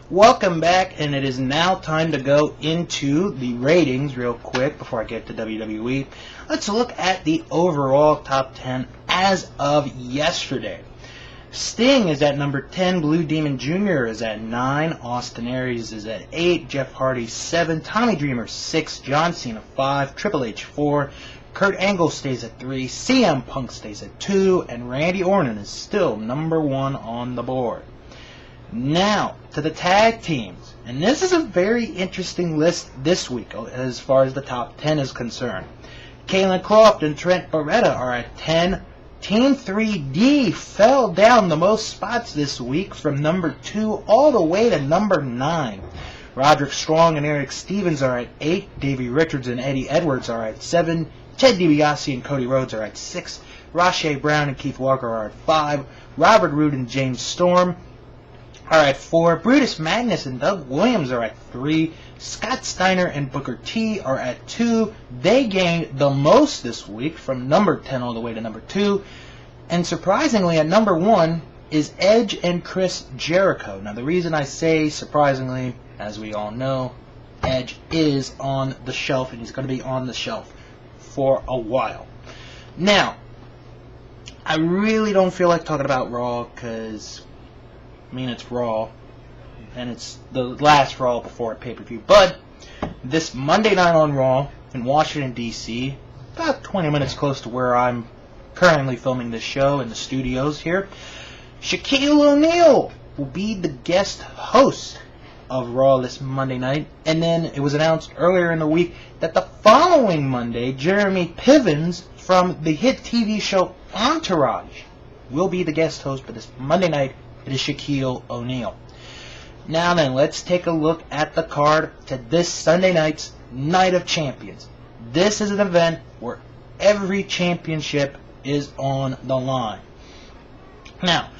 Welcome back, and it is now time to go into the ratings real quick before I get to WWE. Let's look at the overall top 10 as of yesterday. Sting is at number 10, Blue Demon Jr. is at 9, Austin Aries is at 8, Jeff Hardy 7, Tommy Dreamer 6, John Cena 5, Triple H 4, Kurt Angle stays at 3, CM Punk stays at 2, and Randy Orton is still number 1 on the board. Now, to the tag teams. And this is a very interesting list this week as far as the top 10 is concerned. Kayla Croft and Trent Beretta are at 10. Team 3D fell down the most spots this week from number 2 all the way to number 9. Roderick Strong and Eric Stevens are at 8. Davey Richards and Eddie Edwards are at 7. Ted DiBiase and Cody Rhodes are at 6. Rashay Brown and Keith Walker are at 5. Robert Roode and James Storm are at 4. Brutus Magnus and Doug Williams are at 3. Scott Steiner and Booker T are at 2. They gained the most this week from number 10 all the way to number 2. And surprisingly, at number 1 is Edge and Chris Jericho. Now, the reason I say surprisingly, as we all know, Edge is on the shelf, and he's going to be on the shelf for a while. Now, I really don't feel like talking about Raw because it's Raw, and it's the last Raw before a pay-per-view. But this Monday night on Raw in Washington, D.C., about 20 minutes close to where I'm currently filming this show in the studios here, Shaquille O'Neal will be the guest host of Raw this Monday night. And then it was announced earlier in the week that the following Monday, Jeremy Pivens from the hit TV show Entourage will be the guest host, but this Monday night it is Shaquille O'Neal. Now then, let's take a look at the card to this Sunday night's Night of Champions. This is an event where every championship is on the line. Now,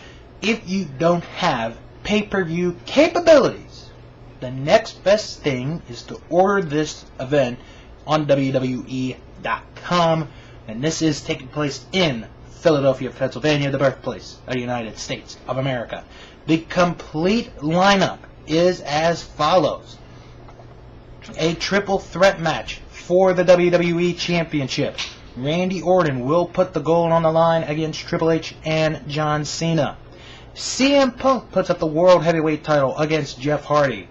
if you don't have pay-per-view capabilities, the next best thing is to order this event on WWE.com, and this is taking place in Philadelphia, Pennsylvania, the birthplace of the United States of America. The complete lineup is as follows. A triple threat match for the WWE Championship. Randy Orton will put the gold on the line against Triple H and John Cena. CM Punk puts up the World Heavyweight title against Jeff Hardy.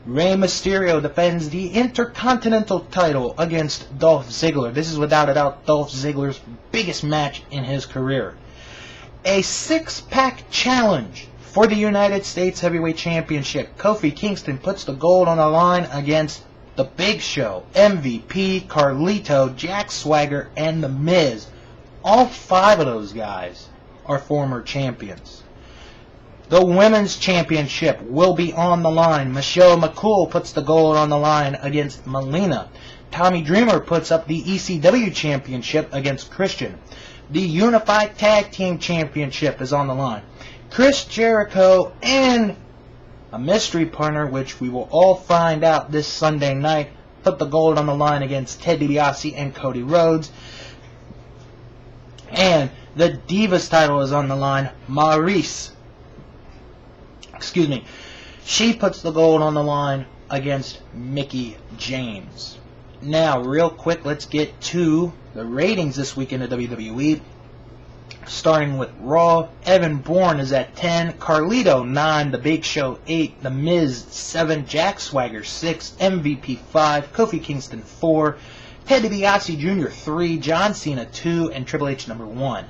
Rey Mysterio defends the Intercontinental title against Dolph Ziggler. This is without a doubt Dolph Ziggler's biggest match in his career. A six-pack challenge for the United States Heavyweight Championship. Kofi Kingston puts the gold on the line against The Big Show, MVP, Carlito, Jack Swagger, and The Miz. All 5 of those guys are former champions. The Women's Championship will be on the line. Michelle McCool puts the gold on the line against Melina. Tommy Dreamer puts up the ECW Championship against Christian. The Unified Tag Team Championship is on the line. Chris Jericho and a mystery partner, which we will all find out this Sunday night, put the gold on the line against Ted DiBiase and Cody Rhodes. And the Divas title is on the line. She puts the gold on the line against Mickie James. Now, real quick, let's get to the ratings this week in the WWE. Starting with Raw, Evan Bourne is at 10, Carlito 9, The Big Show 8, The Miz 7, Jack Swagger 6, MVP 5, Kofi Kingston 4, Ted DiBiase Jr. 3, John Cena 2, and Triple H number 1.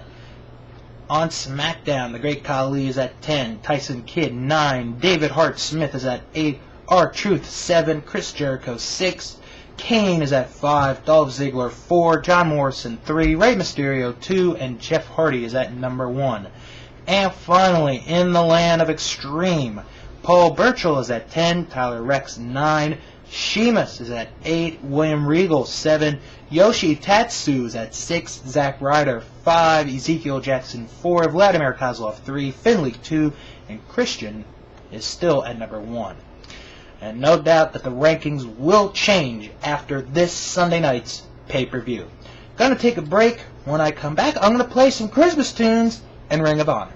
On SmackDown, The Great Khali is at 10, Tyson Kidd 9, David Hart Smith is at 8, R-Truth 7, Chris Jericho 6, Kane is at 5, Dolph Ziggler 4, John Morrison 3, Rey Mysterio 2, and Jeff Hardy is at number 1. And finally, in the land of Extreme, Paul Burchill is at 10, Tyler Rex 9, Sheamus is at 8, William Regal 7, Yoshi Tatsu is at 6, Zack Ryder 5, Ezekiel Jackson 4, Vladimir Kozlov 3, Finlay 2, and Christian is still at number 1. And no doubt that the rankings will change after this Sunday night's pay-per-view. Gonna take a break. When I come back, I'm gonna play some Christmas tunes and Ring of Honor.